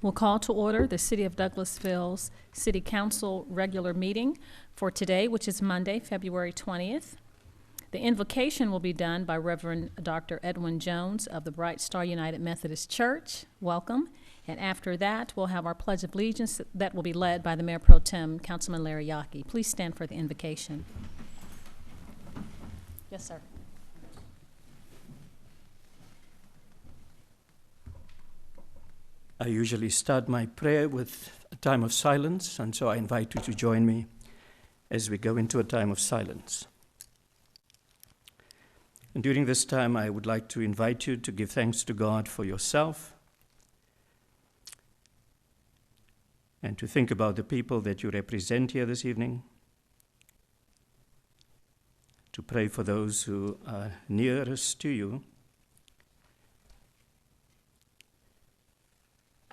We'll call to order the City of Douglasville's City Council regular meeting for today, which is Monday, February 20th. The invocation will be done by Reverend Dr. Edwin Jones of the Bright Star United Methodist Church. Welcome. And after that, we'll have our Pledge of Allegiance that will be led by the Mayor Pro Tem, Councilman Larry Yockey. Please stand for the invocation. Yes, sir. I usually start my prayer with a time of silence, and so I invite you to join me as we go into a time of silence. And during this time, I would like to invite you to give thanks to God for yourself and to think about the people that you represent here this evening, to pray for those who are nearest to you,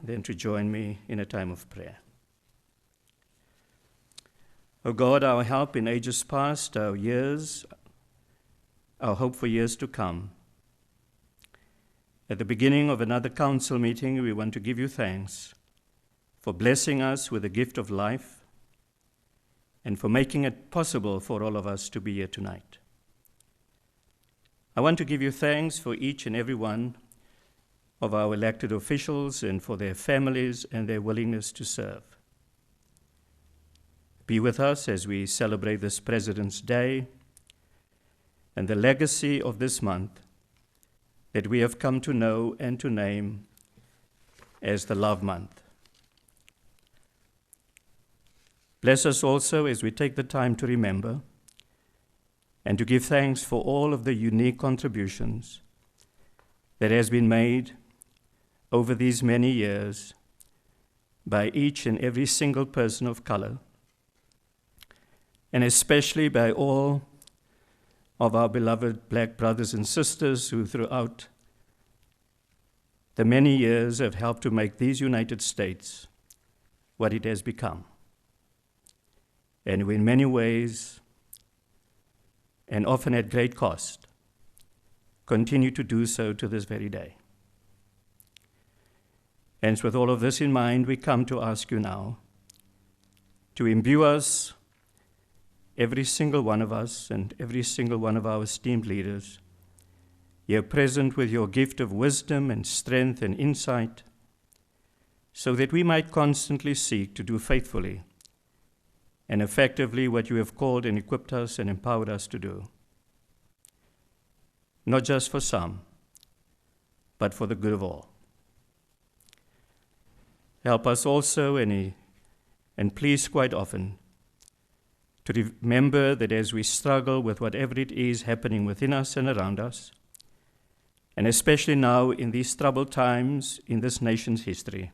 then to join me in a time of prayer. O God, our help in ages past, our hope for years to come. At the beginning of another council meeting, we want to give you thanks for blessing us with the gift of life and for making it possible for all of us to be here tonight. I want to give you thanks for each and every one of our elected officials and for their families and their willingness to serve. Be with us as we celebrate this President's Day and the legacy of this month that we have come to know and to name as the Love Month. Bless us also as we take the time to remember and to give thanks for all of the unique contributions that has been made over these many years by each and every single person of color, and especially by all of our beloved black brothers and sisters who throughout the many years have helped to make these United States what it has become. And in many ways, and often at great cost, continue to do so to this very day. And with all of this in mind, we come to ask you now to imbue us, every single one of us and every single one of our esteemed leaders, here present with your gift of wisdom and strength and insight, so that we might constantly seek to do faithfully and effectively what you have called and equipped us and empowered us to do. Not just for some, but for the good of all. Help us also, and please quite often, to remember that as we struggle with whatever it is happening within us and around us, and especially now in these troubled times in this nation's history,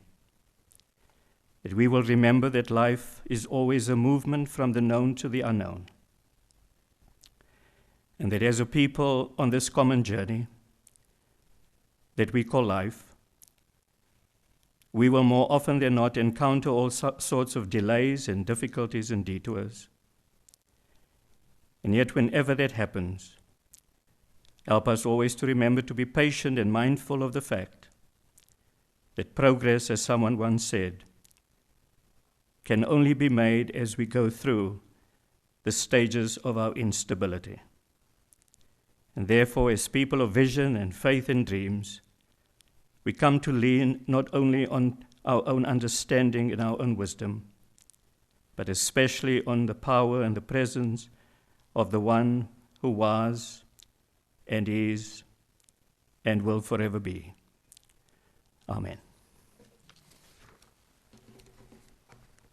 that we will remember that life is always a movement from the known to the unknown, and that as a people on this common journey that we call life, we will more often than not encounter all sorts of delays and difficulties and detours. And yet, whenever that happens, help us always to remember to be patient and mindful of the fact that progress, as someone once said, can only be made as we go through the stages of our instability. And therefore, as people of vision and faith and dreams, we come to lean not only on our own understanding and our own wisdom, but especially on the power and the presence of the one who was and is and will forever be. Amen.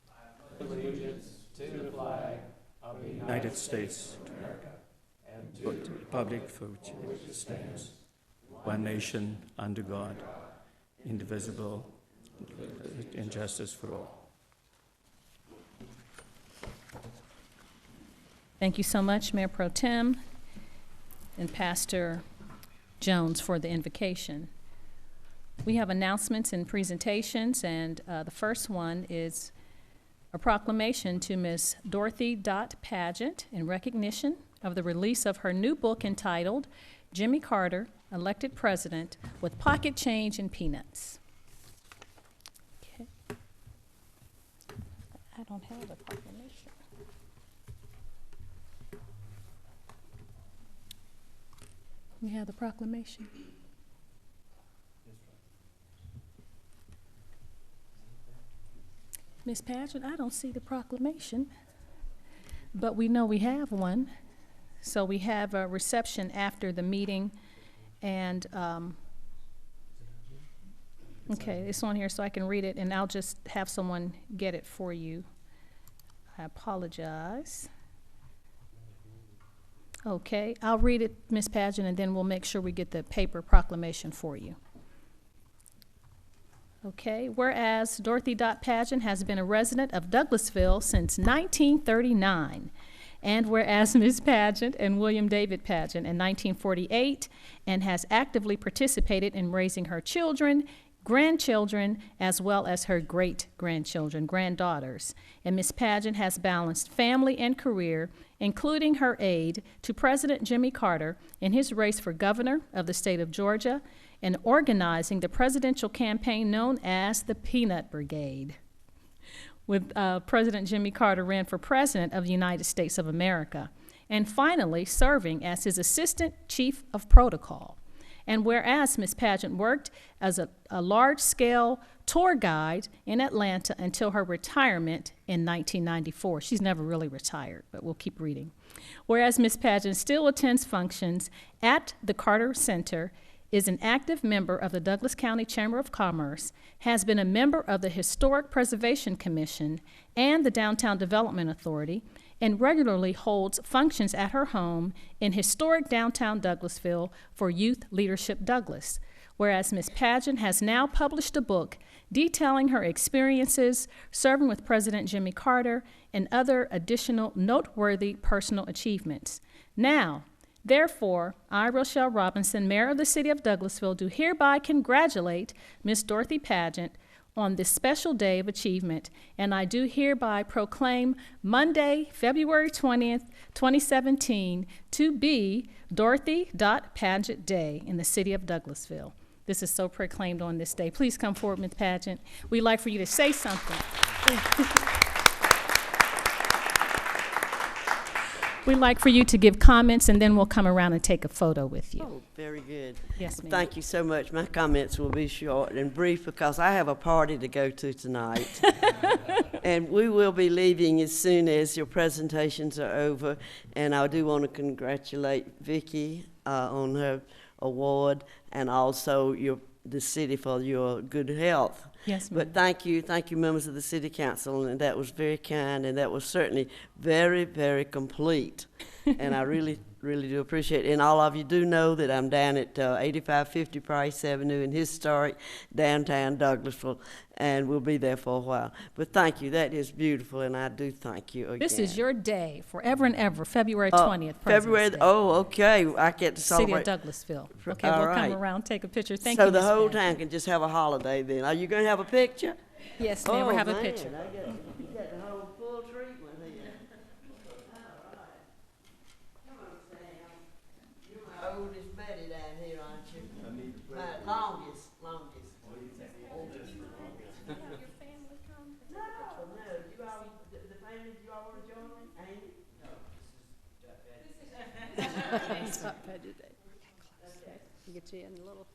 I pledge allegiance to the flag of the United States of America and to the republic for which it stands, one nation under God, indivisible, and justice for all. Thank you so much, Mayor Pro Tem and Pastor Jones, for the invocation. We have announcements and presentations, and the first one is a proclamation to Miss Dorothy Pageant in recognition of the release of her new book entitled Jimmy Carter, Elected President with Pocket Change and Peanuts. I don't have the proclamation. We have the proclamation. Ms. Pageant, I don't see the proclamation, but we know we have one. So we have a reception after the meeting, and, okay, it's on here so I can read it, and I'll just have someone get it for you. I apologize. Okay, I'll read it, Ms. Pageant, and then we'll make sure we get the paper proclamation for you. Okay, whereas Dorothy Dot Pageant has been a resident of Douglasville since 1939, and whereas Ms. Pageant and William David Pageant in 1948, and has actively participated in raising her children, grandchildren, as well as her great-grandchildren, granddaughters. And Ms. Pageant has balanced family and career, including her aid to President Jimmy Carter in his race for governor of the state of Georgia and organizing the presidential campaign known as the Peanut Brigade. With President Jimmy Carter ran for president of the United States of America, and finally serving as his assistant chief of protocol. And whereas Ms. Pageant worked as a large-scale tour guide in Atlanta until her retirement in 1994. She's never really retired, but we'll keep reading. Whereas Ms. Pageant still attends functions at the Carter Center, is an active member of the Douglas County Chamber of Commerce, has been a member of the Historic Preservation Commission and the Downtown Development Authority, and regularly holds functions at her home in historic downtown Douglasville for Youth Leadership Douglas. Whereas Ms. Pageant has now published a book detailing her experiences serving with President Jimmy Carter and other additional noteworthy personal achievements. Now, therefore, I, Rochelle Robinson, Mayor of the City of Douglasville, do hereby congratulate Ms. Dorothy Pageant on this special day of achievement, and I do hereby proclaim Monday, February 20th, 2017, to be Dorothy Pageant Day in the City of Douglasville. This is so proclaimed on this day. Please come forward, Ms. Pageant. We'd like for you to say something. We'd like for you to give comments, and then we'll come around and take a photo with you. Oh, very good. Yes, ma'am. Thank you so much. My comments will be short and brief because I have a party to go to tonight. And we will be leaving as soon as your presentations are over. And I do want to congratulate Vicki on her award, and also the city for your good health. Yes, ma'am. But thank you, members of the City Council, and that was very kind, and that was certainly very, very complete. And I really, really do appreciate it. And all of you do know that I'm down at 8550 Price Avenue in historic downtown Douglasville, and we'll be there for a while. But thank you, that is beautiful, and I do thank you again. This is your day, forever and ever, February 20th, President's Day. Oh, okay, I get to City of celebrate. Douglasville. Okay, All we'll right. come around, take a picture. Thank So you, the Ms. whole Pageant. town can just have a holiday then. Are you going to have a picture? Yes, ma'am, we'll have a man, picture. You got the whole full treatment here. All right. Come on, Sam. You're my oldest Betty down here, aren't you? My longest. No, you all, the family, you all want to join? Ain't it? It's not Pageant Day. Okay. Get you in a little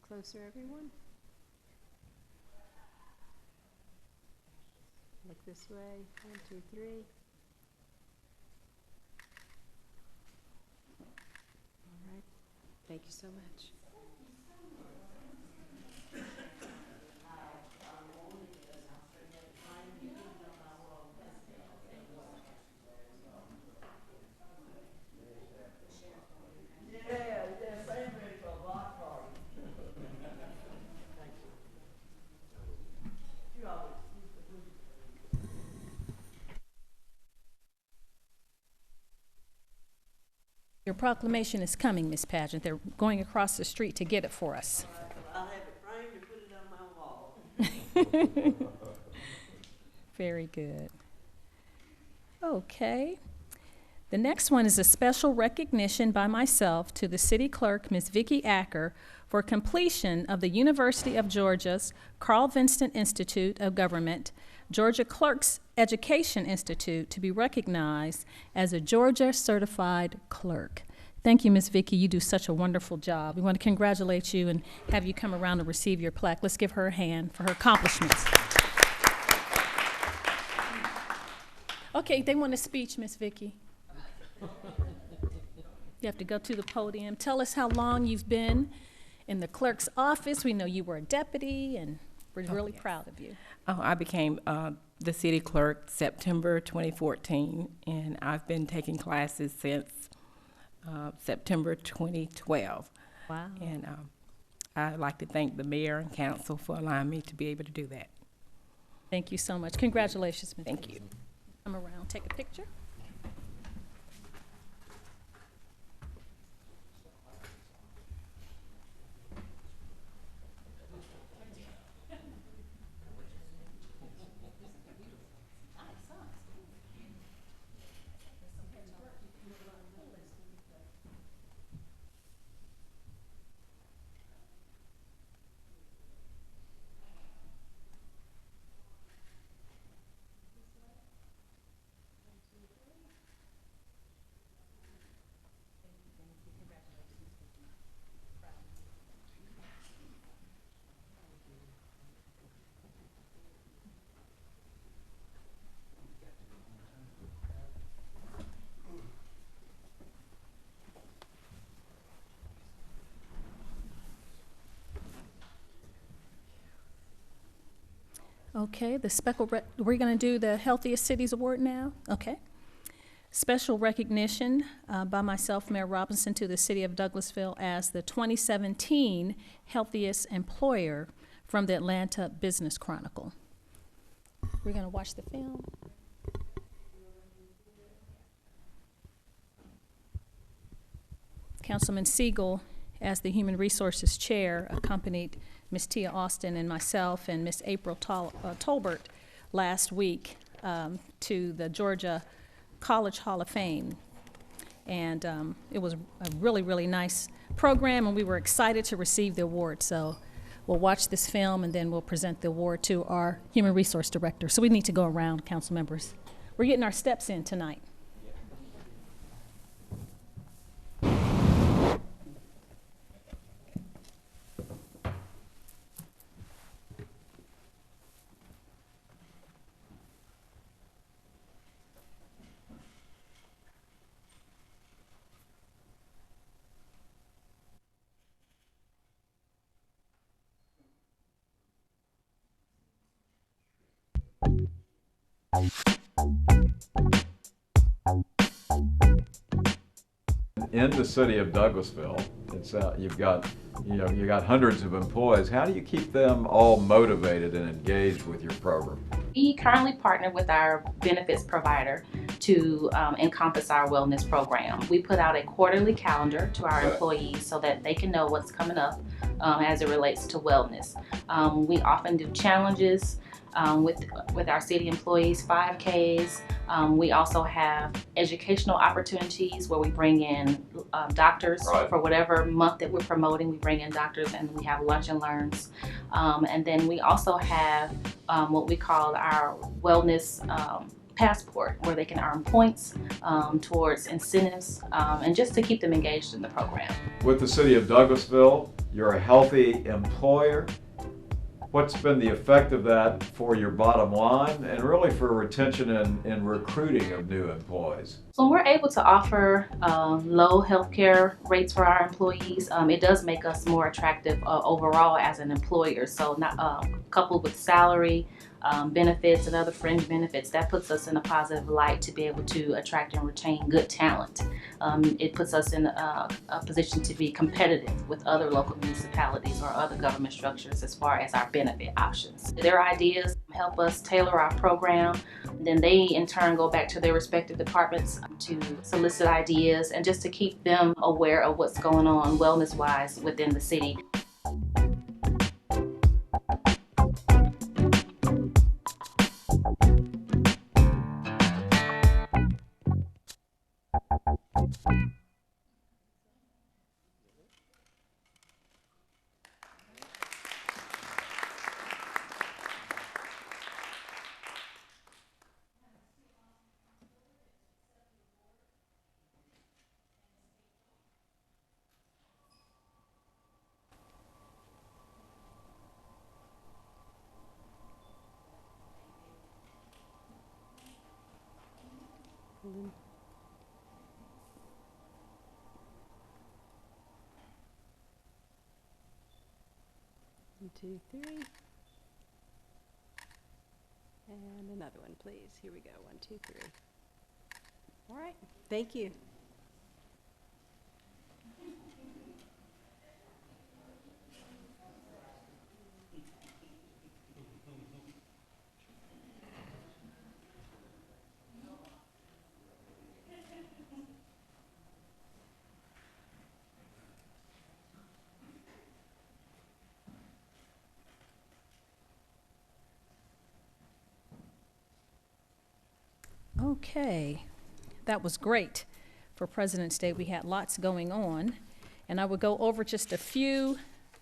closer, everyone. Look this way. 1, 2, 3. All right. Thank you so much. Your proclamation is coming, Ms. Pageant. They're going across the street to get it for us. I'll have it framed and put it on my wall. Very good. Okay. The next one is a special recognition by myself to the city clerk, Ms. Vicki Acker, for completion of the University of Georgia's Carl Vinston Institute of Government Georgia Clerks Education Institute to be recognized as a Georgia Certified Clerk. Thank you, Ms. Vicki. You do such a wonderful job. We want to congratulate you and have you come around and receive your plaque. Let's give her a hand for her accomplishments. Okay, they want a speech, Ms. Vicki. You have to go to the podium. Tell us how long you've been in the clerk's office. We know you were a deputy, and we're really proud of you. I became the city clerk September 2014, and I've been taking classes since September 2012. Wow. And I'd like to thank the mayor and council for allowing me to be able to do that. Thank you so much. Congratulations, Ms. Thank Vicki. you. Come around, take a picture. Okay, we're going to do the Healthiest Cities Award now? Okay. Special recognition by myself, Mayor Robinson, to the City of Douglasville as the 2017 Healthiest Employer from the Atlanta Business Chronicle. We're going to watch the film. Councilman Siegel, as the Human Resources Chair, accompanied Ms. Tia Austin and myself and Ms. April Tolbert last week to the Georgia College Hall of Fame. And it was a really, really nice program, and we were excited to receive the award. So we'll watch this film, and then we'll present the award to our Human Resource Director. So we need to go around, council members. We're getting our steps in tonight. In the city of Douglasville, it's you've got hundreds of employees. How do you keep them all motivated and engaged with your program? We currently partner with our benefits provider to encompass our wellness program. We put out a quarterly calendar to our employees so that they can know what's coming up as it relates to wellness. We often do challenges with our city employees, 5Ks. We also have educational opportunities where we bring in doctors for whatever month that we're promoting. We bring in doctors and we have lunch and learns. And then we also have what we call our wellness passport, where they can earn points towards incentives and just to keep them engaged in the program. With the city of Douglasville, you're a healthy employer. What's been the effect of that for your bottom line and really for retention and recruiting of new employees? So when we're able to offer low healthcare rates for our employees, it does make us more attractive overall as an employer. So not coupled with salary, benefits and other fringe benefits, that puts us in a positive light to be able to attract and retain good talent. It puts us in a position to be competitive with other local municipalities or other government structures as far as our benefit options. Their ideas help us tailor our program. Then they in turn go back to their respective departments to solicit ideas and just to keep them aware of what's going on wellness-wise within the city. 2, 3. And another one, please. Here we go. 1, 2, 3. All right. Thank you. Okay, that was great. For President's Day, we had lots going on. And I will go over just a few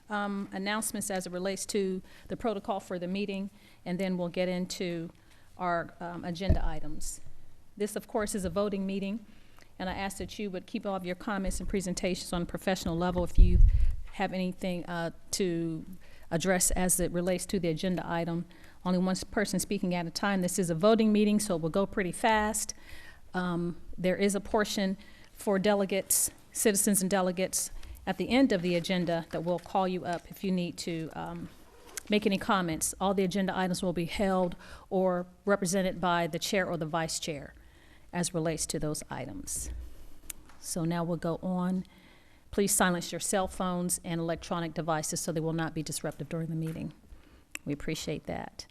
announcements as it relates to the protocol for the meeting, and then we'll get into our agenda items. This, of course, is a voting meeting, and I ask that you would keep all of your comments and presentations on a professional level. If you have anything to address as it relates to the agenda item, only one person speaking at a time. This is a voting meeting, so we'll go pretty fast. There is a portion for delegates, citizens and delegates, at the end of the agenda that will call you up if you need to make any comments. All the agenda items will be held or represented by the chair or the vice chair as relates to those items. So now we'll go on. Please silence your cell phones and electronic devices so they will not be disruptive during the meeting. We appreciate that.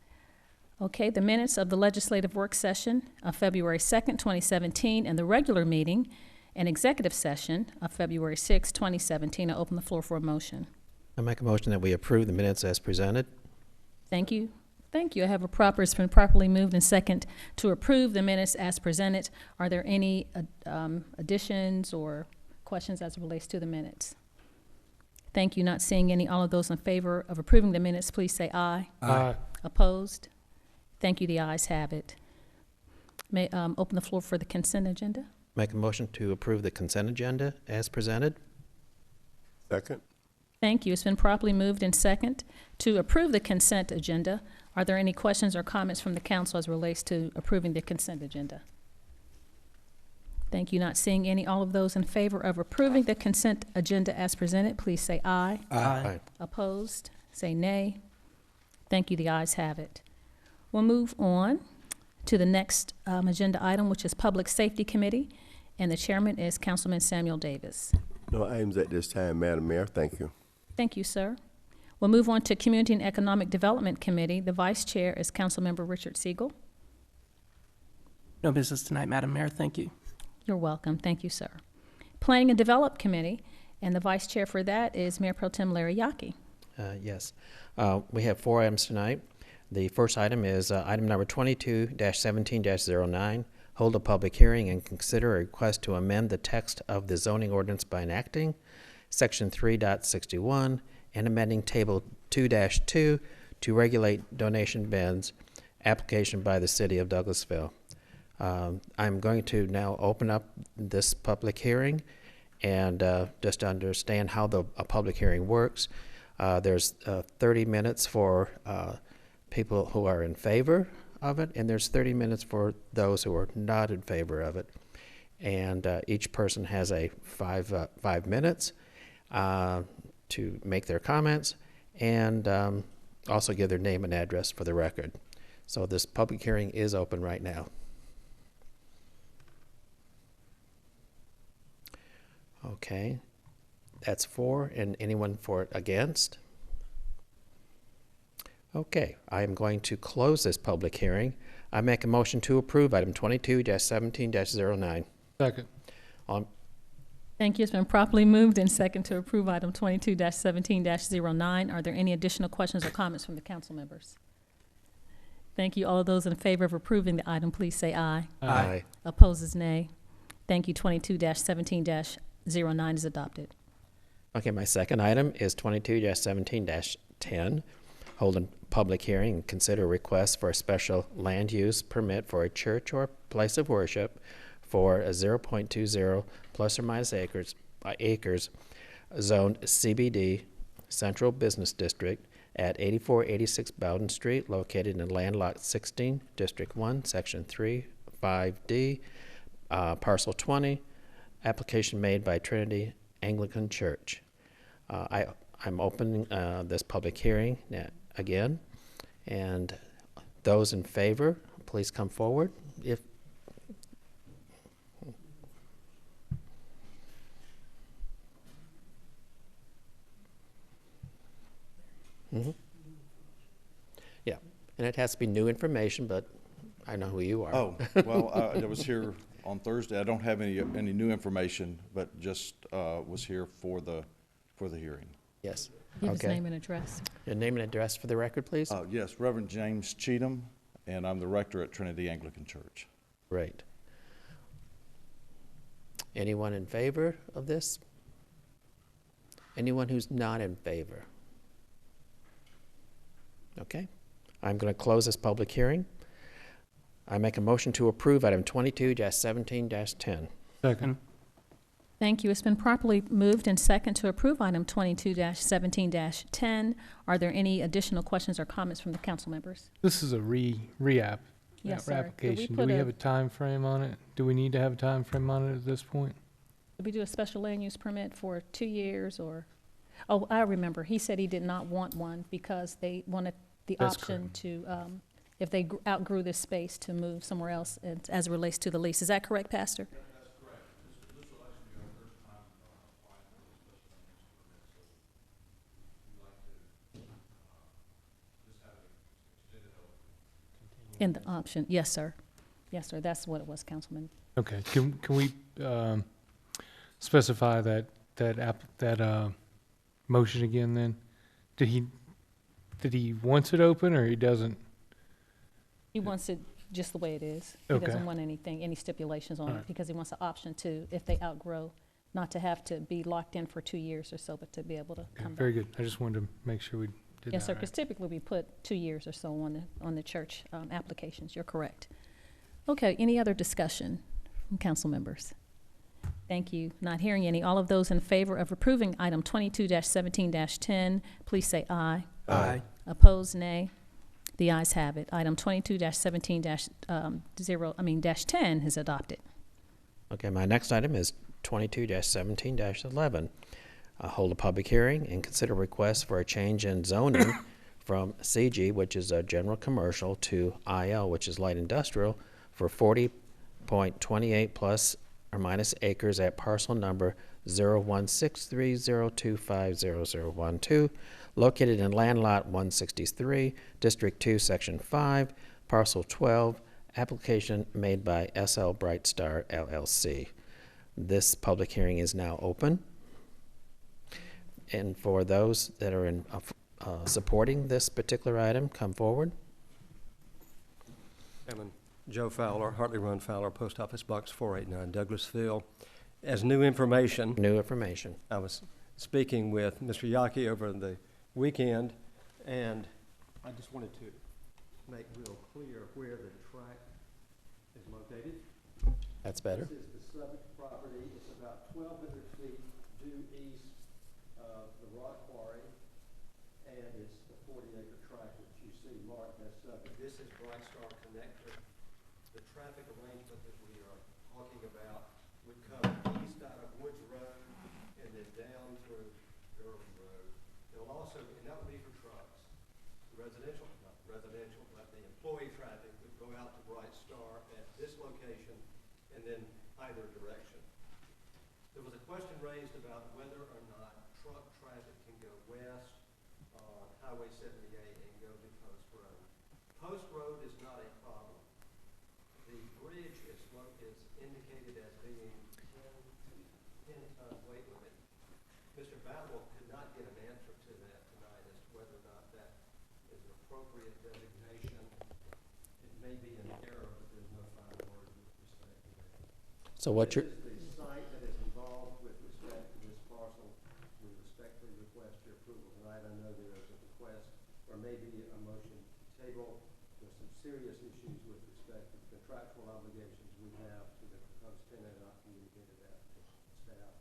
Okay, the minutes of the legislative work session of February 2nd, 2017, and the regular meeting and executive session of February 6th, 2017. I open the floor for a motion. I make a motion that we approve the minutes as presented. Thank you. Thank you. I have it's been properly moved and second to approve the minutes as presented. Are there any additions or questions as it relates to the minutes? Thank you. Not seeing any. All of those in favor of approving the minutes, please say aye. Aye. Opposed? Thank you. The ayes have it. May open the floor for the consent agenda. Make a motion to approve the consent agenda as presented. Second. Thank you. It's been properly moved and second to approve the consent agenda. Are there any questions or comments from the council as it relates to approving the consent agenda? Thank you. Not seeing any. All of those in favor of approving the consent agenda as presented, please say aye. Aye. Opposed? Say nay. Thank you. The ayes have it. We'll move on to the next agenda item, which is Public Safety Committee, and the chairman is Councilman Samuel Davis. No items at this time, Madam Mayor. Thank you. Thank you, sir. We'll move on to Community and Economic Development Committee. The vice chair is Councilmember Richard Siegel. No business tonight, Madam Mayor. Thank you. You're welcome. Thank you, sir. Planning and Development Committee, and the vice chair for that is Mayor Pro Tem Larry Yockey. Yes. We have 4 items tonight. The first item is item number 22-17-09, hold a public hearing and consider a request to amend the text of the zoning ordinance by enacting Section 3.61 and amending Table 2-2 to regulate donation bins, application by the City of Douglasville. I'm going to now open up this public hearing and just to understand how a public hearing works. There's 30 minutes for people who are in favor of it, and there's 30 minutes for those who are not in favor of it. And each person has a 5 minutes to make their comments and also give their name and address for the record. So this public hearing is open right now. Okay, that's for, and anyone for it against? Okay, I am going to close this public hearing. I make a motion to approve item 22-17-09. Second. Thank you. It's been properly moved and second to approve item 22-17-09. Are there any additional questions or comments from the council members? Thank you. All of those in favor of approving the item, please say aye. Aye. Opposes nay. Thank you. 22-17-09 is adopted. Okay, my second item is 22-17-10. Hold a public hearing and consider a request for a special land use permit for a church or place of worship for a 0.20 plus or minus acres zoned CBD Central Business District at 8486 Bowden Street, located in land lot 16, District 1, Section 3, 5D, Parcel 20, application made by Trinity Anglican Church. I I'm opening this public hearing again, and those in favor, please come forward. If Yeah, and it has to be new information, but I know who you are. Oh, well, I was here on Thursday. I don't have any new information, but just was here for the hearing. Yes. Give his Okay. name and address. Your name and address for the record, please. Yes, Reverend James Cheatham, and I'm the rector at Trinity Anglican Church. Great. Anyone in favor of this? Anyone who's not in favor? Okay. I'm going to close this public hearing. I make a motion to approve item 22-17-10. Second. Thank you. It's been properly moved and second to approve item 22-17-10. Are there any additional questions or comments from the council members? This is a re-app Yes, sir. application. put Do we a- have a time frame on it? Do we need to have a time frame on it at this point? Did we do a special land use permit for 2 years or? Oh, I remember. He said he did not want one because they wanted the That's option correct. to, if they outgrew this space, to move somewhere else as it relates to the lease. Is that correct, Pastor? That's correct. This will actually be our first time applying for a special land use permit, so we'd like to just have it extended over. In the option, yes, sir. Yes, sir. That's what it was, Councilman. Okay, can we specify that motion again then? Did he wants it open or he doesn't? He wants it just the way it is. He Okay. doesn't want any stipulations on it Alright. because he wants the option to, if they outgrow, not to have to be locked in for 2 years or so, but to be able to Okay, come back. very good. I just wanted to make sure we did Yes, sir, that because right. typically we put 2 years or so on the church applications. You're correct. Okay, any other discussion from council members? Thank you. Not hearing any. All of those in favor of approving item 22-17-10, please say aye. Aye. Opposed, nay. The ayes have it. Item 22-17-10 is adopted. Okay, my next item is 22-17-11. Hold a public hearing and consider request for a change in zoning from CG, which is a general commercial, to IL, which is light industrial, for 40.28 plus or minus acres at parcel number 016302500012, located in land lot 163, District 2, Section 5, Parcel 12, application made by SL Brightstar LLC. This public hearing is now open. And for those that are in supporting this particular item, come forward. Chairman Joe Fowler, Hartley Run Fowler, Post Office Box 489, Douglasville. As new information, I was speaking with Mr. Yaki over the weekend, and I just wanted to make real clear where the track is located. That's better. This is the subject property. It's about 1,200 feet due east of the rock quarry, and it's the 40-acre tract that you see marked as subject. This is Brightstar Connector. The traffic arrangement that we are talking about would come east out of Woods Road and then down through Durham Road. There'll also, and that would be for trucks, residential, not residential, but the employee traffic would go out to Brightstar at this location and then either direction. There was a question raised about whether or not truck traffic can go west on Highway 78 and go to Post Road. Post Road is not a problem. The bridge is indicated as being 10-ton weight limit. Mr. Battle could not get an answer to that tonight as to whether or not that is an appropriate designation. It may be an error, but there's no final word with respect to that. So what you're, This is the site that is involved with respect to this parcel. We respectfully request your approval tonight. I know there is a request or maybe a motion to table. There's some serious issues with respect to the contractual obligations we have to the proposed tenant, and I've communicated that to staff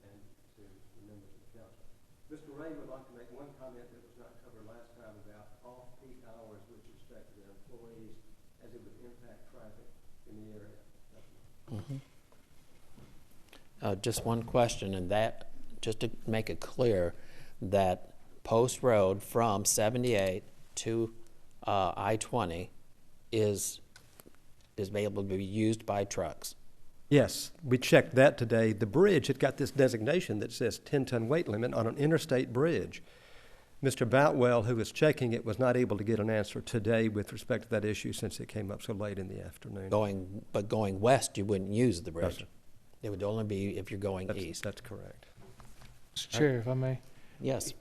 and to the members of the council. Mr. Ray would like to make one comment that was not covered last time about off-peak hours with respect to their employees, as it would impact traffic in the area. just one question, and that, just to make it clear, that Post Road from 78 to I-20 is able to be used by trucks. Yes, we checked that today. The bridge had got this designation that says 10-ton weight limit on an interstate bridge. Mr. Boutwell, who was checking it, was not able to get an answer today with respect to that issue since it came up so late in the afternoon. Going west, you wouldn't use the No, bridge. sir. It would only be if you're going east. That's correct. Mr. Chair, if I may. Yes.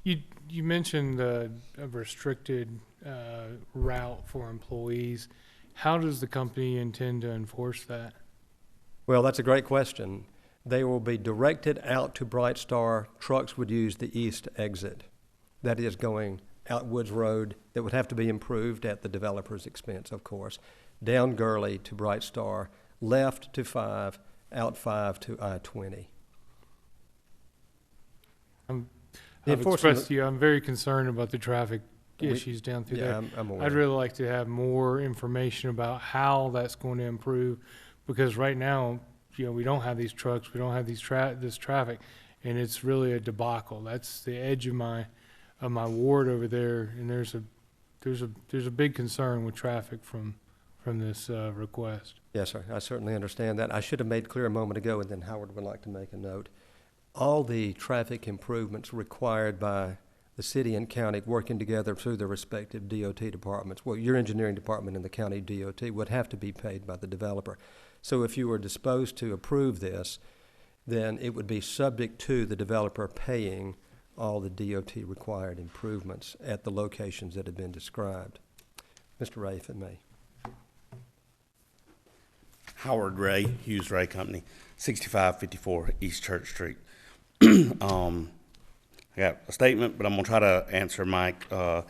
You mentioned a restricted route for employees. How does the company intend to enforce that? Well, that's a great question. They will be directed out to Bright Star. Trucks would use the east exit. That is going out Woods Road. That would have to be improved at the developer's expense, of course. Down Gurley to Bright Star, left to 5, out 5 to I-20. I've expressed to you, I'm very concerned about the traffic issues down through there. I'm aware. I'd really like to have more information about how that's going to improve, because right now, we don't have these trucks, we don't have this traffic, and it's really a debacle. That's the edge of my ward over there, and there's a big concern with traffic from this request. Yes, sir. I certainly understand that. I should have made clear a moment ago, and then Howard would like to make a note. All the traffic improvements required by the city and county working together through their respective DOT departments, well, your engineering department and the county DOT would have to be paid by the developer. So if you were disposed to approve this, then it would be subject to the developer paying all the DOT required improvements at the locations that have been described. Mr. Ray, if it may. Howard Ray, Hughes Ray Company, 6554 East Church Street. I got a statement, but I'm going to try to answer Mike. I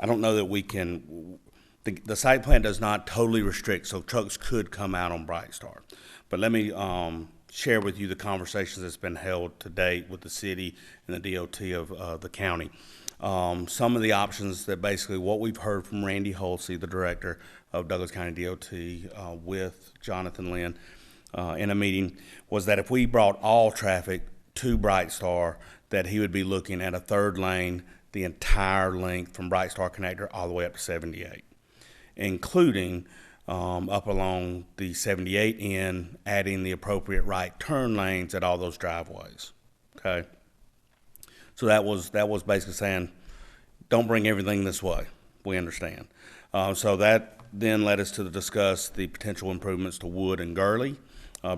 don't know that we can, the site plan does not totally restrict, so trucks could come out on Bright Star. But let me share with you the conversations that's been held to date with the city and the DOT of the county. Some of the options that basically what we've heard from Randy Holsey, the director of Douglas County DOT, with Jonathan Lynn in a meeting, was that if we brought all traffic to Bright Star, that he would be looking at a third lane the entire length from Bright Star Connector all the way up to 78, including up along the 78 end, adding the appropriate right turn lanes at all those driveways. Okay, so that was basically saying, don't bring everything this way. We understand. So that then led us to discuss the potential improvements to Wood and Gurley,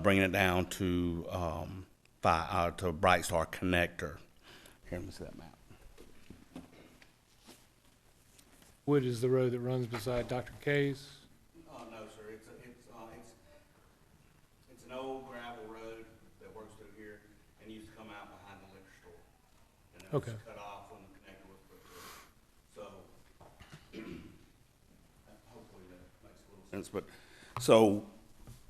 bringing it down to Bright Star Connector. Here, let me see that map. Wood is the road that runs beside Dr. K's. No, sir. It's an old gravel road that works through here and used to come out behind the liquor store. And it was cut off when the connector was put through. So hopefully that makes a little sense. But so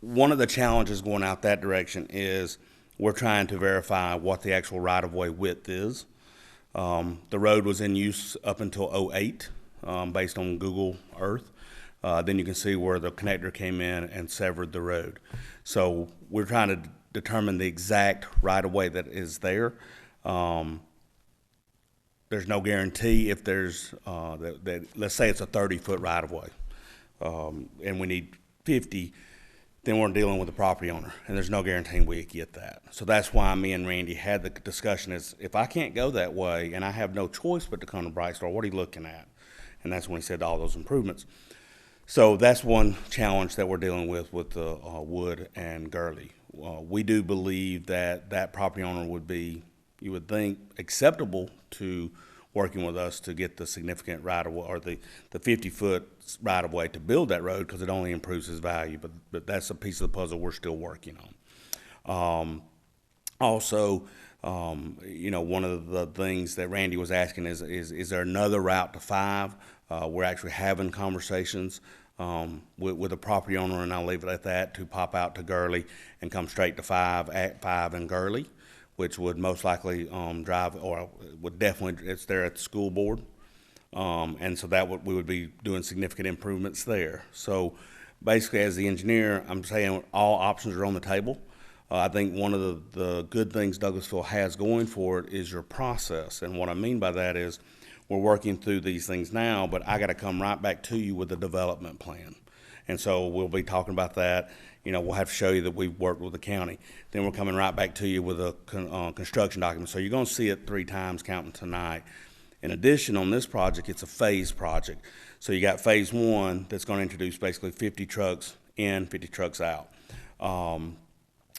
one of the challenges going out that direction is we're trying to verify what the actual right-of-way width is. The road was in use up until 2008, based on Google Earth. Then you can see where the connector came in and severed the road. So we're trying to determine the exact right-of-way that is there. There's no guarantee if there's, let's say it's a 30-foot right-of-way, and we need 50, then we're dealing with the property owner, and there's no guarantee we get that. So that's why me and Randy had the discussion is, if I can't go that way and I have no choice but to come to Bright Star, what are you looking at? And that's when he said all those improvements. So that's one challenge that we're dealing with the Wood and Gurley. We do believe that that property owner would be, you would think, acceptable to working with us to get the significant right-of-way, or the 50-foot right-of-way to build that road, because it only improves his value. But that's a piece of the puzzle we're still working on. Also, one of the things that Randy was asking is there another route to 5? We're actually having conversations with the property owner, and I'll leave it at that, to pop out to Gurley and come straight to 5 at 5 in Gurley, which would most likely drive, or would definitely, it's there at the school board. And so we would be doing significant improvements there. So basically, as the engineer, I'm saying all options are on the table. I think one of the good things Douglasville has going for it is your process. And what I mean by that is we're working through these things now, but I got to come right back to you with a development plan. And so we'll be talking about that. You know, we'll have to show you that we've worked with the county. Then we're coming right back to you with a construction document. So you're going to see it 3 times counting tonight. In addition, on this project, it's a phase project. So you got phase 1 that's going to introduce basically 50 trucks in, 50 trucks out, on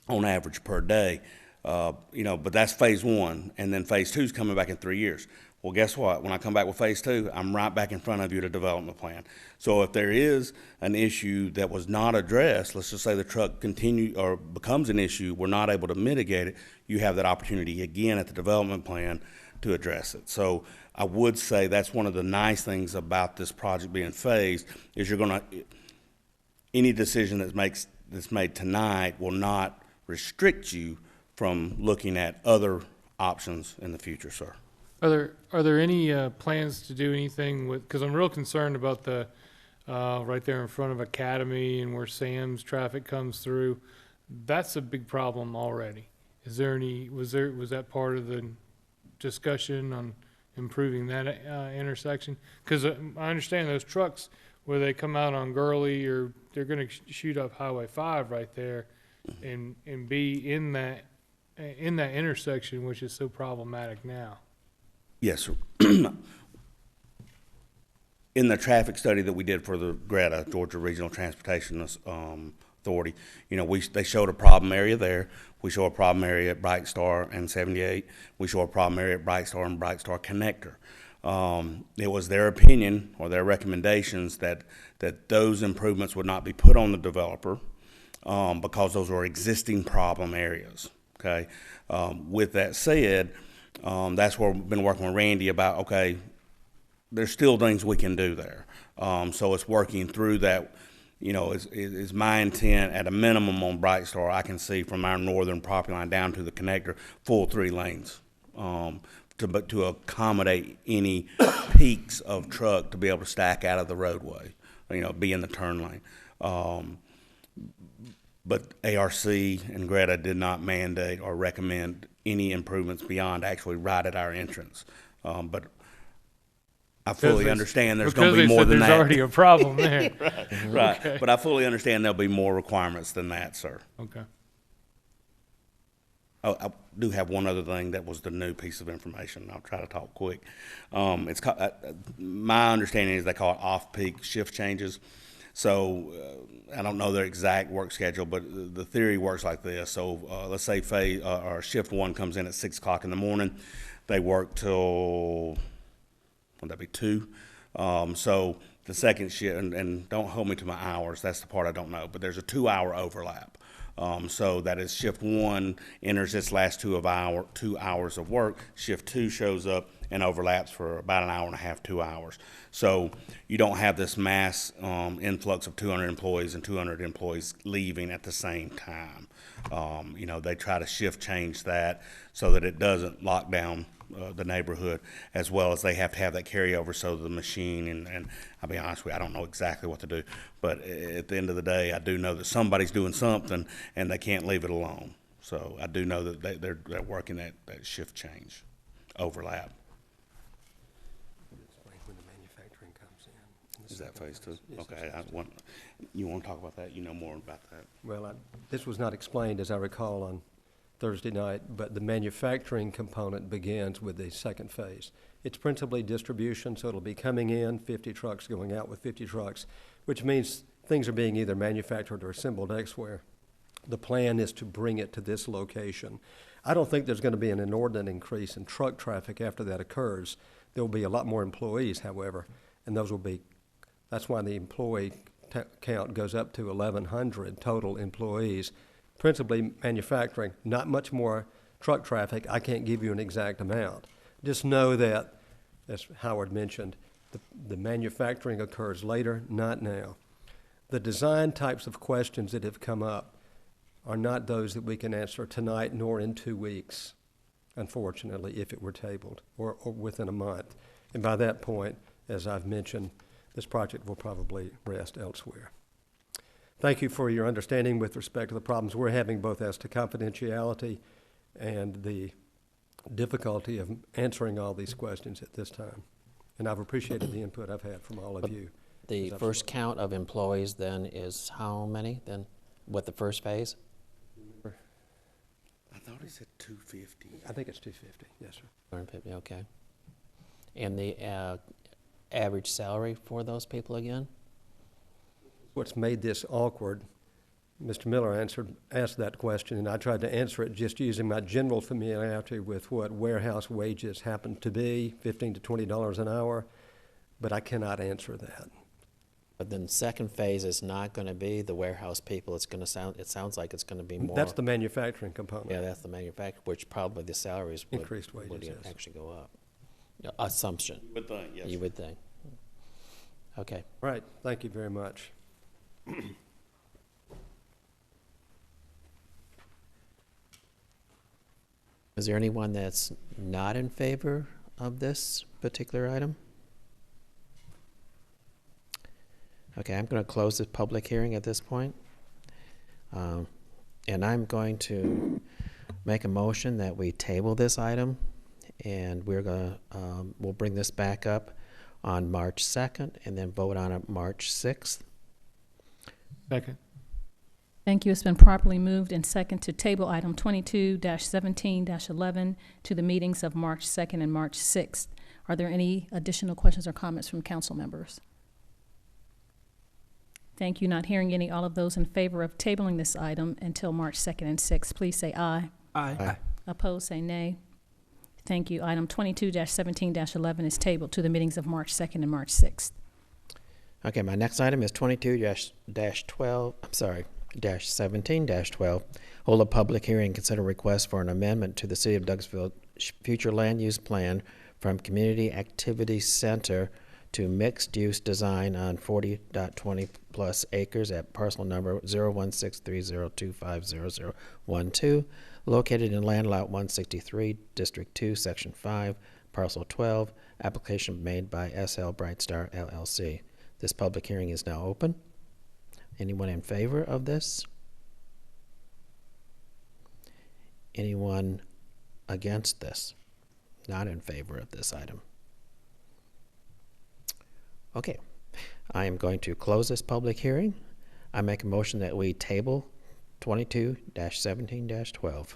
average per day. You know, but that's phase 1, and then phase 2 is coming back in 3 years. Well, guess what? When I come back with phase 2, I'm right back in front of you at a development plan. So if there is an issue that was not addressed, let's just say the truck becomes an issue, we're not able to mitigate it, you have that opportunity again at the development plan to address it. So I would say that's one of the nice things about this project being phased is any decision that's made tonight will not restrict you from looking at other options in the future, sir. Are there any plans to do anything with, because I'm real concerned about the, right there in front of Academy and where Sam's traffic comes through. That's a big problem already. Is there any, was that part of the discussion on improving that intersection? Because I understand those trucks, where they come out on Gurley, or they're going to shoot up Highway 5 right there and be in that intersection, which is so problematic now. Yes, sir. In the traffic study that we did for the GRETA, Georgia Regional Transportation Authority, you know, they showed a problem area there. We show a problem area at Bright Star and 78. We show a problem area at Bright Star and Bright Star Connector. It was their opinion or their recommendations that those improvements would not be put on the developer because those are existing problem areas. Okay. With that said, that's where we've been working with Randy about, okay, there's still things we can do there. So it's working through that. You know, is my intent at a minimum on Bright Star, I can see from our northern property line down to the connector, full 3 lanes, to accommodate any peaks of truck to be able to stack out of the roadway, you know, be in the turn lane. But ARC and GRETA did not mandate or recommend any improvements beyond actually right at our entrance. But I fully understand there's going to be more than that. There's already a problem there. Right. Okay. But I fully understand there'll be more requirements than that, sir. Okay. Oh, I do have one other thing that was the new piece of information. I'll try to talk quick. It's my understanding is they call it off-peak shift changes. So I don't know their exact work schedule, but the theory works like this. So let's say or shift 1 comes in at 6 o'clock in the morning. They work till, would that be 2? So the second shift, and don't hold me to my hours. That's the part I don't know. But there's a 2-hour overlap. So that is shift 1 enters its last 2 hours of work. Shift 2 shows up and overlaps for about an hour and a half, 2 hours. So you don't have this mass influx of 200 employees and 200 employees leaving at the same time. You know, they try to shift change that so that it doesn't lock down the neighborhood, as well as they have to have that carryover so the machine, and I'll be honest with you, I don't know exactly what to do, but at the end of the day, I do know that somebody's doing something and they can't leave it alone. So I do know that they're working that shift change overlap. When the manufacturing comes in. Is that phase 2? Yes, Okay, that's phase two. you want to talk about that? You know more about that. Well, this was not explained, as I recall, on Thursday night, but the manufacturing component begins with the second phase. It's principally distribution, so it'll be coming in, 50 trucks, going out with 50 trucks, which means things are being either manufactured or assembled elsewhere. The plan is to bring it to this location. I don't think there's going to be an inordinate increase in truck traffic after that occurs. There will be a lot more employees, however, and that's why the employee count goes up to 1,100 total employees. Principally manufacturing, not much more truck traffic. I can't give you an exact amount. Just know that, as Howard mentioned, the manufacturing occurs later, not now. The design types of questions that have come up are not those that we can answer tonight nor in 2 weeks, unfortunately, if it were tabled, or within a month. And by that point, as I've mentioned, this project will probably rest elsewhere. thank you for your understanding with respect to the problems we're having, both as to confidentiality and the difficulty of answering all these questions at this time. And I've appreciated the input I've had from all of you. The first count of employees then is how many then, with the first phase? I thought he said 250. I think it's 250, yes, sir. 250, okay. And the average salary for those people again? What's made this awkward, Mr. Miller asked that question, and I tried to answer it just using my general familiarity with what warehouse wages happen to be, $15 to $20 an hour, but I cannot answer that. But then second phase is not going to be the warehouse people. It sounds like it's going to be more. That's the manufacturing component. Yeah, that's the manufacturer, which probably the salaries would, Increased wages, would yes. actually go up. Assumption. You would think, yes. You would think. Okay. Right, thank you very much. Is there anyone that's not in favor of this particular item? Okay, I'm going to close the public hearing at this point. And I'm going to make a motion that we table this item, and we'll bring this back up on March 2nd and then vote on it March 6th. Second. Thank you. It's been properly moved and second to table item 22-17-11 to the meetings of March 2nd and March 6th. Are there any additional questions or comments from council members? Thank you. Not hearing any. All of those in favor of tabling this item until March 2nd and 6th, please say aye. Aye. Opposed, say nay. Thank you. Item 22-17-11 is tabled to the meetings of March 2nd and March 6th. Okay, my next item is 17-12. Hold a public hearing and consider request for an amendment to the City of Douglasville future land use plan from Community Activity Center to mixed-use design on 40.20 plus acres at parcel number 01630250012, located in land lot 163, District 2, Section 5, Parcel 12, application made by SL Brightstar LLC. This public hearing is now open. Anyone in favor of this? Anyone against this? Not in favor of this item? Okay, I am going to close this public hearing. I make a motion that we table 22-17-12.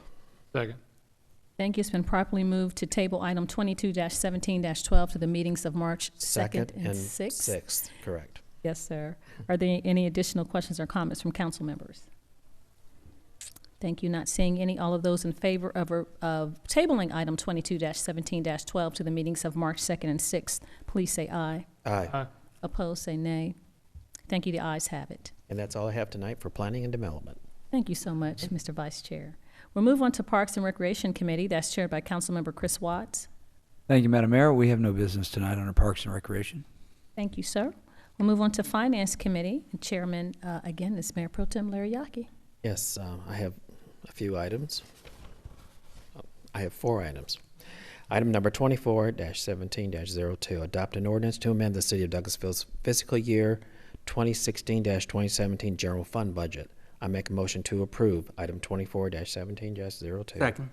Second. Thank you. It's been properly moved to table item 22-17-12 to the meetings of March 2nd and 6th. 6th, correct. Yes, sir. Are there any additional questions or comments from council members? Thank you. Not seeing any. All of those in favor of tabling item 22-17-12 to the meetings of March 2nd and 6th, please say aye. Aye. Aye. Opposed, say nay. Thank you. The ayes have it. And that's all I have tonight for planning and development. Thank you so much, Mr. Vice Chair. We'll move on to Parks and Recreation Committee. That's chaired by Councilmember Chris Watts. Thank you, Madam Mayor. We have no business tonight under Parks and Recreation. Thank you, sir. We'll move on to Finance Committee. And Chairman, again, is Mayor Pro Tem Larry Yockey. Yes, I have a few items. I have 4 items. Item number 24-17-02, adopt an ordinance to amend the City of Douglasville's fiscal year 2016-2017 general fund budget. I make a motion to approve item 24-17-02. Second.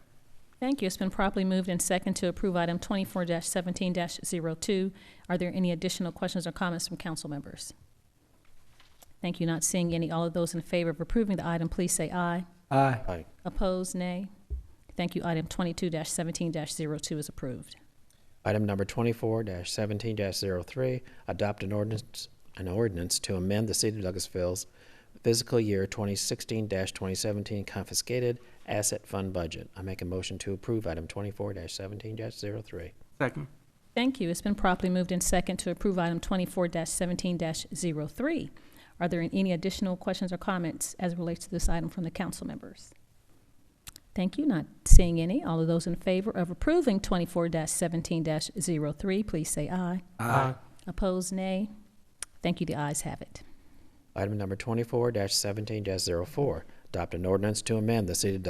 Thank you. It's been properly moved and second to approve item 24-17-02. Are there any additional questions or comments from council members? Thank you. Not seeing any. All of those in favor of approving the item, please say aye. Aye. Aye. Opposed, nay. Thank you. Item 22-17-02 is approved. Item number 24-17-03, adopt an ordinance to amend the City of Douglasville's fiscal year 2016-2017 confiscated asset fund budget. I make a motion to approve item 24-17-03. Second. Thank you. It's been properly moved and second to approve item 24-17-03. Are there any additional questions or comments as it relates to this item from the council members? Thank you. Not seeing any. All of those in favor of approving 24-17-03, please say aye. Aye. Opposed, nay. Thank you. The ayes have it. Item number 24-17-04, adopt an ordinance to amend the City of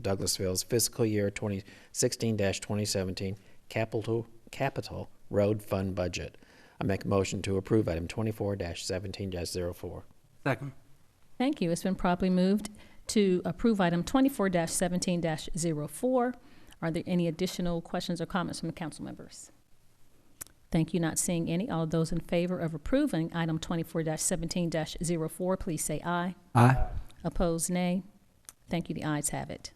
Douglasville's fiscal year 2016-2017 capital road fund budget. I make a motion to approve item 24-17-04. Second. Thank you. It's been properly moved to approve item 24-17-04. Are there any additional questions or comments from the council members? Thank you. Not seeing any. All those in favor of approving item 24-17-04, please say aye. Aye. Opposed, nay. Thank you. The ayes have it.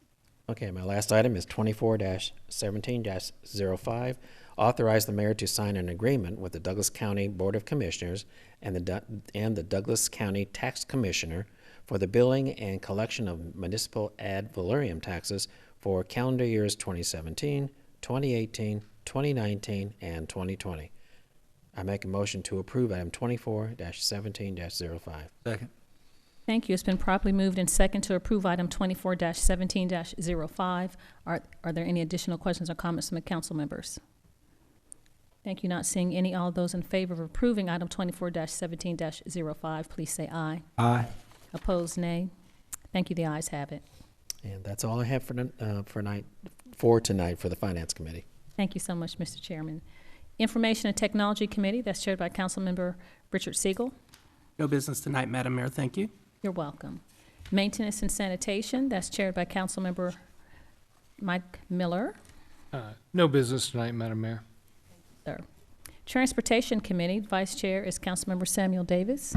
Okay, my last item is 24-17-05. Authorize the mayor to sign an agreement with the Douglas County Board of Commissioners and the Douglas County Tax Commissioner for the billing and collection of municipal ad valorem taxes for calendar years 2017, 2018, 2019, and 2020. I make a motion to approve item 24-17-05. Second. Thank you. It's been properly moved and second to approve item 24-17-05. Are there any additional questions or comments from the council members? Thank you. Not seeing any. All those in favor of approving item 24-17-05, please say aye. Aye. Opposed, nay. Thank you. The ayes have it. And that's all I have for tonight for the Finance Committee. Thank you so much, Mr. Chairman. Information and Technology Committee, that's chaired by Councilmember Richard Siegel. No business tonight, Madam Mayor. Thank you. You're welcome. Maintenance and Sanitation, that's chaired by Councilmember Mike Miller. No business tonight, Madam Mayor. Sir. Transportation Committee, Vice Chair is Councilmember Samuel Davis.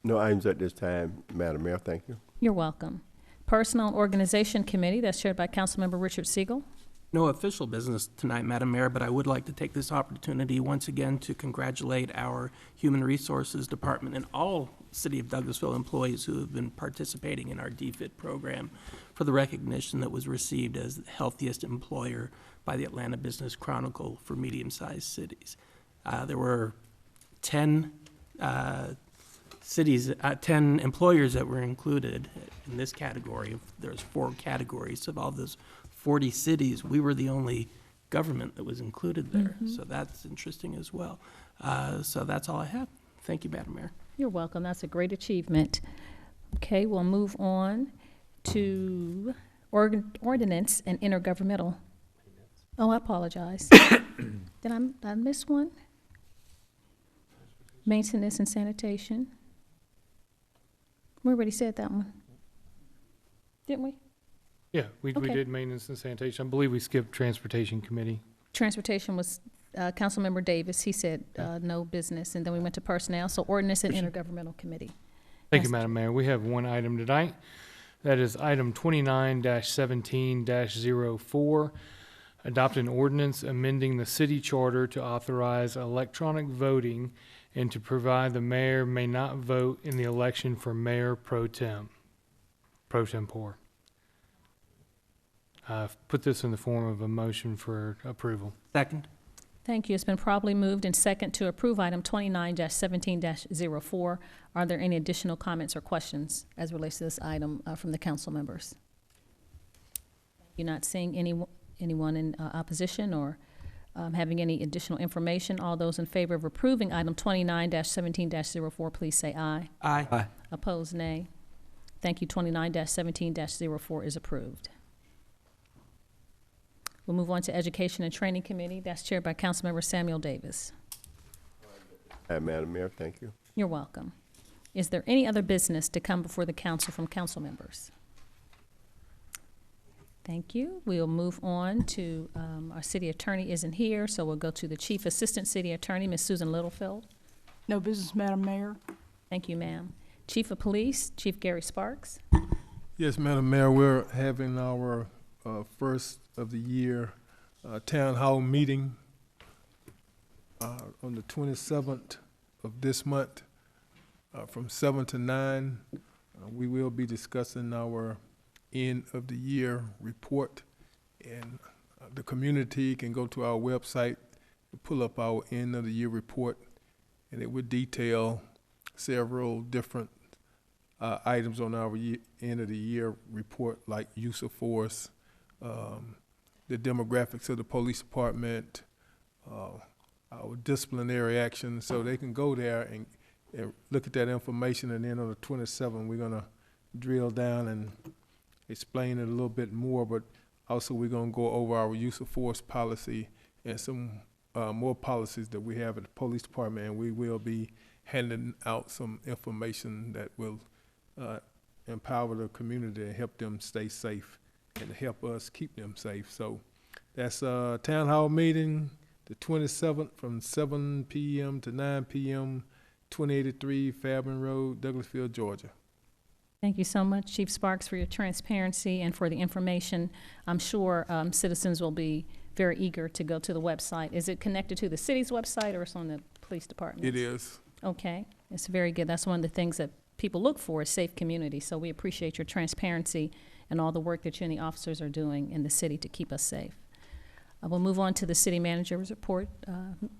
No items at this time, Madam Mayor. Thank you. You're welcome. Personnel and Organization Committee, that's chaired by Councilmember Richard Siegel. No official business tonight, Madam Mayor, but I would like to take this opportunity once again to congratulate our Human Resources Department and all City of Douglasville employees who have been participating in our DFIT program for the recognition that was received as the healthiest employer by the Atlanta Business Chronicle for medium-sized cities. There were 10 10 employers that were included in this category. There's 4 categories of all those 40 cities. We were the only government that was included there, so that's interesting as well. So that's all I have. Thank you, Madam Mayor. You're welcome. That's a great achievement. Okay, we'll move on to ordinance and intergovernmental. Oh, I apologize. Did I miss one? Maintenance and Sanitation. We already said that one, didn't we? Yeah, we Okay. did Maintenance and Sanitation. I believe we skipped Transportation Committee. Transportation was Councilmember Davis. He said no business, and then we went to Personnel. So Ordinance and Intergovernmental Committee. Thank you, Madam Mayor. We have one item tonight. That is item 29-17-04. Adopt an ordinance amending the city charter to authorize electronic voting and to provide the mayor may not vote in the election for mayor pro tempore. Put this in the form of a motion for approval. Second. Thank you. It's been properly moved and second to approve item 29-17-04. Are there any additional comments or questions as relates to this item from the council members? You're not seeing anyone in opposition or having any additional information. All those in favor of approving item 29-17-04, please say aye. Aye. Aye. Opposed, nay. Thank you. 29-17-04 is approved. We'll move on to Education and Training Committee. That's chaired by Councilmember Samuel Davis. Madam Mayor, thank you. You're welcome. Is there any other business to come before the council from council members? Thank you. We'll move on to, our city attorney isn't here, so we'll go to the Chief Assistant City Attorney, Ms. Susan Littlefield. No business, Madam Mayor. Thank you, ma'am. Chief of Police, Chief Gary Sparks. Yes, Madam Mayor, we're having our first of the year town hall meeting on the 27th of this month from 7 to 9. We will be discussing our end of the year report, and the community can go to our website, pull up our end of the year report, and it would detail several different items on our end of the year report, like use of force, the demographics of the police department, our disciplinary action. So they can go there and look at that information, and then on the 27th, we're gonna drill down and explain it a little bit more, but also we're gonna go over our use of force policy and some more policies that we have at the police department, and we will be handing out some information that will empower the community and help them stay safe and help us keep them safe. So that's a town hall meeting, the 27th from 7 p.m. to 9 p.m., 2083 Fairburn Road, Douglasville, Georgia. Thank you so much, Chief Sparks, for your transparency and for the information. I'm sure citizens will be very eager to go to the website. Is it connected to the city's website or it's on the police department? It is. Okay, it's very good. That's one of the things that people look for, is safe community. So we appreciate your transparency and all the work that you and the officers are doing in the city to keep us safe. We'll move on to the city manager's report.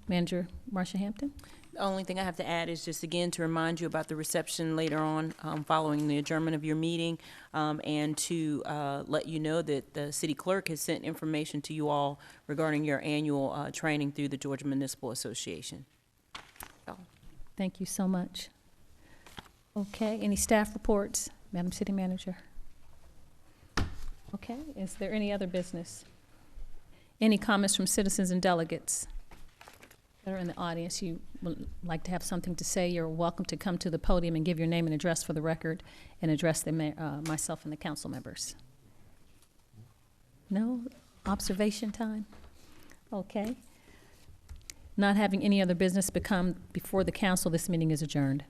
Manager Marsha Hampton. The only thing I have to add is just again to remind you about the reception later on following the adjournment of your meeting, and to let you know that the city clerk has sent information to you all regarding your annual training through the Georgia Municipal Association. Thank you so much. Okay, any staff reports, Madam City Manager? Okay, is there any other business? Any comments from citizens and delegates that are in the audience? You would like to have something to say, you're welcome to come to the podium and give your name and address for the record and address the myself and the council members. No? Observation time? Okay. Not having any other business become before the council, this meeting is adjourned.